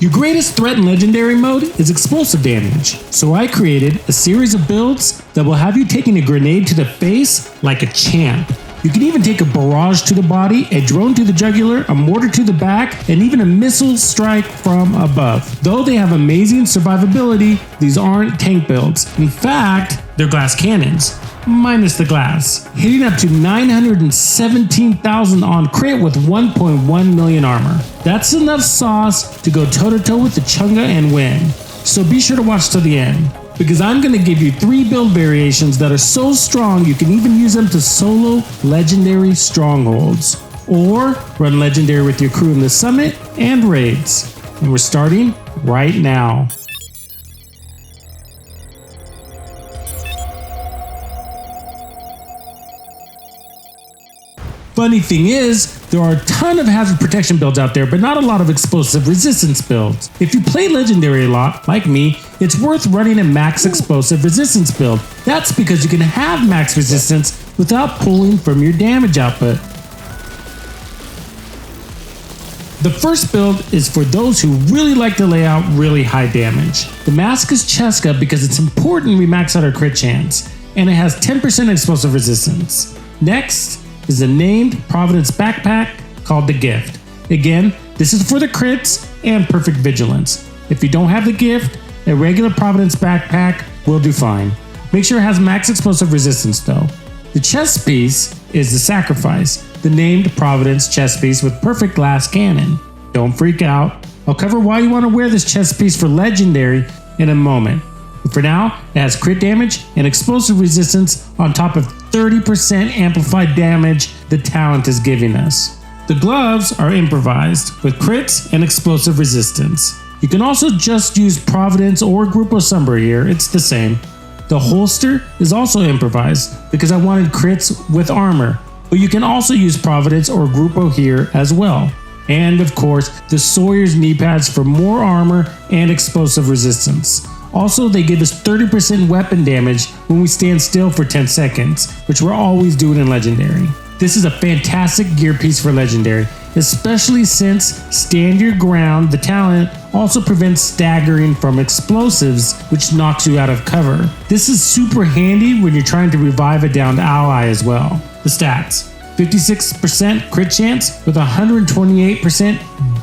Your greatest threat in Legendary mode is explosive damage, so I created a series of builds that will have you taking a grenade to the face like a champ. You can even take a barrage to the body, a drone to the jugular, a mortar to the back, and even a missile strike from above. Though they have amazing survivability, these aren't tank builds. In fact, they're glass cannons, minus the glass, hitting up to 917,000 on crit with 1.1 million armor. That's enough sauce to go toe-to-toe with the Chunga and win. So be sure to watch till the end, because I'm going to give you 3 build variations that are so strong you can even use them to solo legendary strongholds, or run legendary with your crew in the summit and raids. And we're starting right now. Funny thing is, there are a ton of hazard protection builds out there, but not a lot of explosive resistance builds. If you play Legendary a lot, like me, it's worth running a max explosive resistance build. That's because you can have max resistance without pulling from your damage output. The first build is for those who really like to lay out really high damage. The mask is Cheska because it's important we max out our crit chance, and it has 10% explosive resistance. Next is a named Providence backpack called the Gift. Again, this is for the crits and perfect vigilance. If you don't have the Gift, a regular Providence backpack will do fine. Make sure it has max explosive resistance though. The chest piece is the Sacrifice, the named Providence chest piece with perfect glass cannon. Don't freak out. I'll cover why you want to wear this chest piece for Legendary in a moment. But for now, it has crit damage and explosive resistance on top of 30% amplified damage the talent is giving us. The gloves are improvised with crits and explosive resistance. You can also just use Providence or Grupo Sombra here, it's the same. The holster is also improvised because I wanted crits with armor, but you can also use Providence or Grupo here as well. And of course, the Sawyer's knee pads for more armor and explosive resistance. Also, they give us 30% weapon damage when we stand still for 10 seconds, which we're always doing in Legendary. This is a fantastic gear piece for Legendary, especially since Stand Your Ground, the talent, also prevents staggering from explosives, which knocks you out of cover. This is super handy when you're trying to revive a downed ally as well. The stats: 56% crit chance with 128%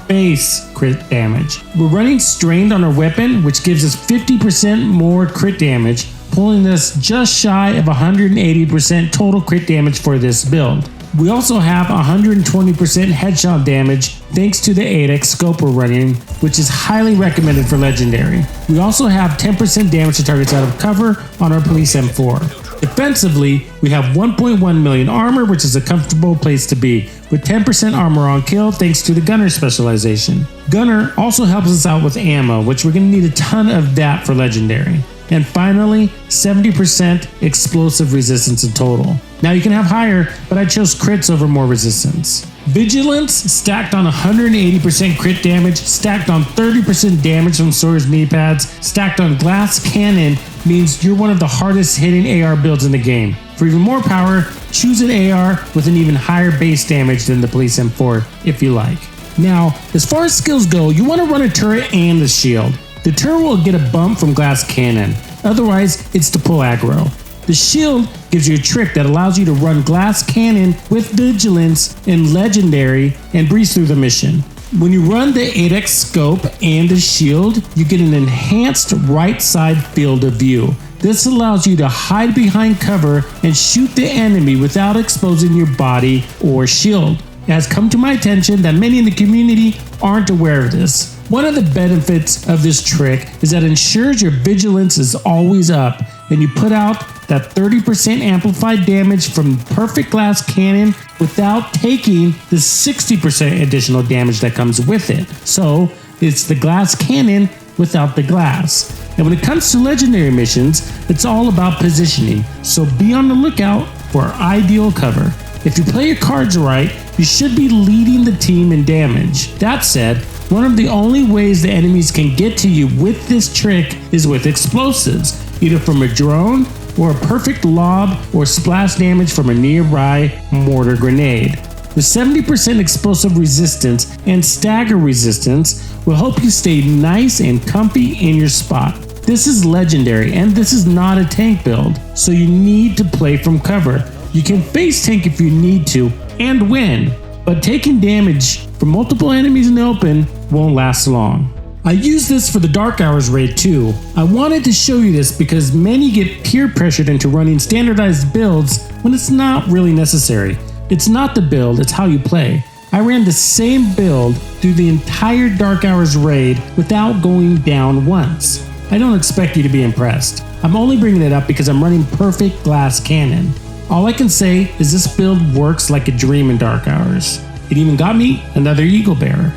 base crit damage. We're running Strained on our weapon, which gives us 50% more crit damage, pulling us just shy of 180% total crit damage for this build. We also have 120% headshot damage thanks to the 8x scope we're running, which is highly recommended for Legendary. We also have 10% damage to targets out of cover on our Police M4. Defensively, we have 1.1 million armor, which is a comfortable place to be, with 10% armor on kill thanks to the Gunner specialization. Gunner also helps us out with ammo, which we're going to need a ton of that for Legendary. And finally, 70% explosive resistance in total. Now you can have higher, but I chose crits over more resistance. Vigilance stacked on 180% crit damage, stacked on 30% damage from Sawyer's knee pads, stacked on glass cannon means you're one of the hardest hitting AR builds in the game. For even more power, choose an AR with an even higher base damage than the Police M4 if you like. Now, as far as skills go, you want to run a turret and a shield. The turret will get a bump from glass cannon, otherwise it's to pull aggro. The shield gives you a trick that allows you to run glass cannon with vigilance in Legendary and breeze through the mission. When you run the 8x scope and the shield, you get an enhanced right side field of view. This allows you to hide behind cover and shoot the enemy without exposing your body or shield. It has come to my attention that many in the community aren't aware of this. One of the benefits of this trick is that it ensures your vigilance is always up and you put out that 30% amplified damage from perfect glass cannon without taking the 60% additional damage that comes with it. So it's the glass cannon without the glass. And when it comes to Legendary missions, it's all about positioning. So be on the lookout for ideal cover. If you play your cards right, you should be leading the team in damage. That said, one of the only ways the enemies can get to you with this trick is with explosives, either from a drone or a perfect lob or splash damage from a nearby mortar grenade. With 70% explosive resistance and stagger resistance will help you stay nice and comfy in your spot. This is legendary and this is not a tank build, so you need to play from cover. You can face tank if you need to and win, but taking damage from multiple enemies in the open won't last long. I use this for the Dark Hours raid too. I wanted to show you this because many get peer pressured into running standardized builds when it's not really necessary. It's not the build, it's how you play. I ran the same build through the entire Dark Hours raid without going down once. I don't expect you to be impressed. I'm only bringing it up because I'm running perfect glass cannon. All I can say is this build works like a dream in Dark Hours. It even got me another Eagle Bearer.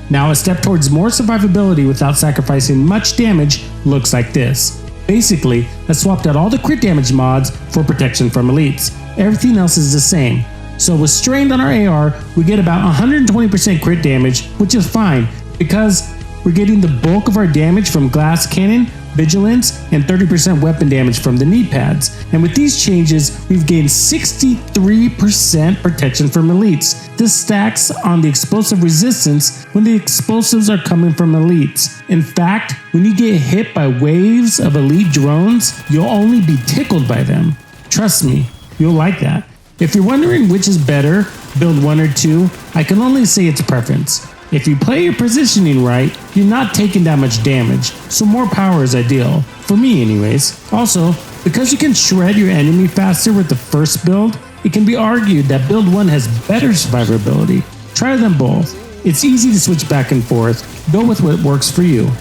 Now a step towards more survivability without sacrificing much damage looks like this. Basically, I swapped out all the crit damage mods for protection from elites. Everything else is the same. So with strained on our AR, we get about 120% crit damage, which is fine because we're getting the bulk of our damage from glass cannon, vigilance, and 30% weapon damage from the knee pads. And with these changes, we've gained 63% protection from elites. This stacks on the explosive resistance when the explosives are coming from elites. In fact, when you get hit by waves of elite drones, you'll only be tickled by them. Trust me, you'll like that. If you're wondering which is better, build 1 or 2, I can only say it's preference. If you play your positioning right, you're not taking that much damage, so more power is ideal. For me anyways. Also, because you can shred your enemy faster with the first build, it can be argued that build 1 has better survivability. Try them both. It's easy to switch back and forth. Go with what works for you.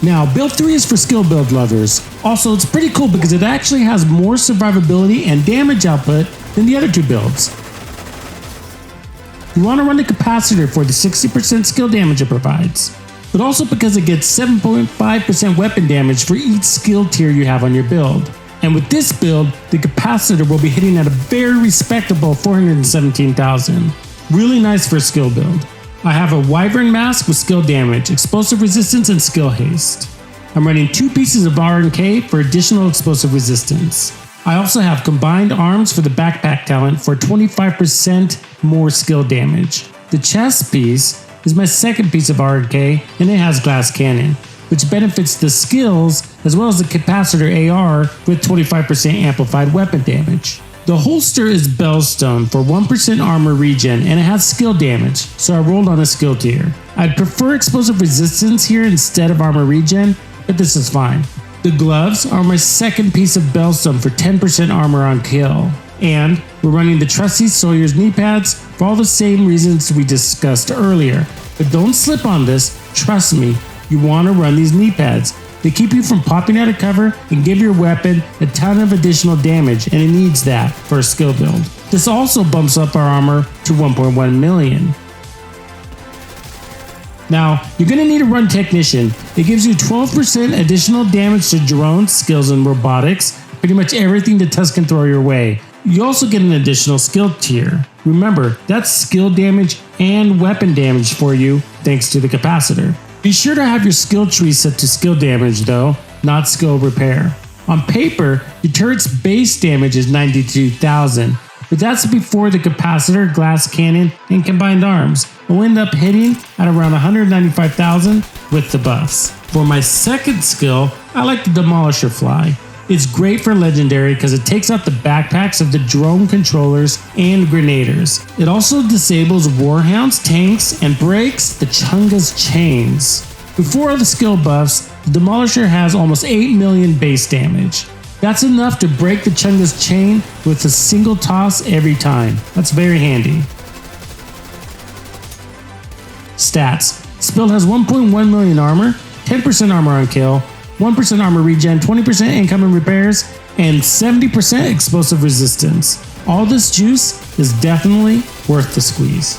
Now, build 3 is for skill build lovers. Also, it's pretty cool because it actually has more survivability and damage output than the other 2 builds. You want to run the capacitor for the 60% skill damage it provides, but also because it gets 7.5% weapon damage for each skill tier you have on your build. And with this build, the capacitor will be hitting at a very respectable 417,000. Really nice for a skill build. I have a Wyvern mask with skill damage, explosive resistance, and skill haste. I'm running 2 pieces of RNK for additional explosive resistance. I also have combined arms for the backpack talent for 25% more skill damage. The chest piece is my second piece of RNK and it has glass cannon, which benefits the skills as well as the capacitor AR with 25% amplified weapon damage. The holster is Bellstone for 1% armor regen and it has skill damage, so I rolled on a skill tier. I'd prefer explosive resistance here instead of armor regen, but this is fine. The gloves are my second piece of Bellstone for 10% armor on kill. And we're running the trusty Sawyer's knee pads for all the same reasons we discussed earlier. But don't slip on this, trust me, you want to run these knee pads. They keep you from popping out of cover and give your weapon a ton of additional damage, and it needs that for a skill build. This also bumps up our armor to 1.1 million. Now, you're going to need to run Technician. It gives you 12% additional damage to drones, skills, and robotics, pretty much everything the Tux can throw your way. You also get an additional skill tier. Remember, that's skill damage and weapon damage for you thanks to the capacitor. Be sure to have your skill tree set to skill damage though, not skill repair. On paper, your turret's base damage is 92,000, but that's before the capacitor, glass cannon, and combined arms. Will end up hitting at around 195,000 with the buffs. For my second skill, I like the Demolisher Fly. It's great for legendary because it takes out the backpacks of the drone controllers and grenaders. It also disables warhounds, tanks, and breaks the Chunga's chains. Before all the skill buffs, the Demolisher has almost 8 million base damage. That's enough to break the Chunga's chain with a single toss every time. That's very handy. Stats. This build has 1.1 million armor, 10% armor on kill, 1% armor regen, 20% incoming repairs, and 70% explosive resistance. All this juice is definitely worth the squeeze.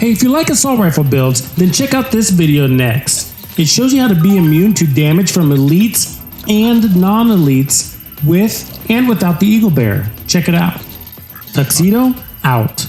Hey, if you like assault rifle builds, then check out this video next. It shows you how to be immune to damage from elites and non-elites with and without the Eagle Bear. Check it out. Tuxedo out.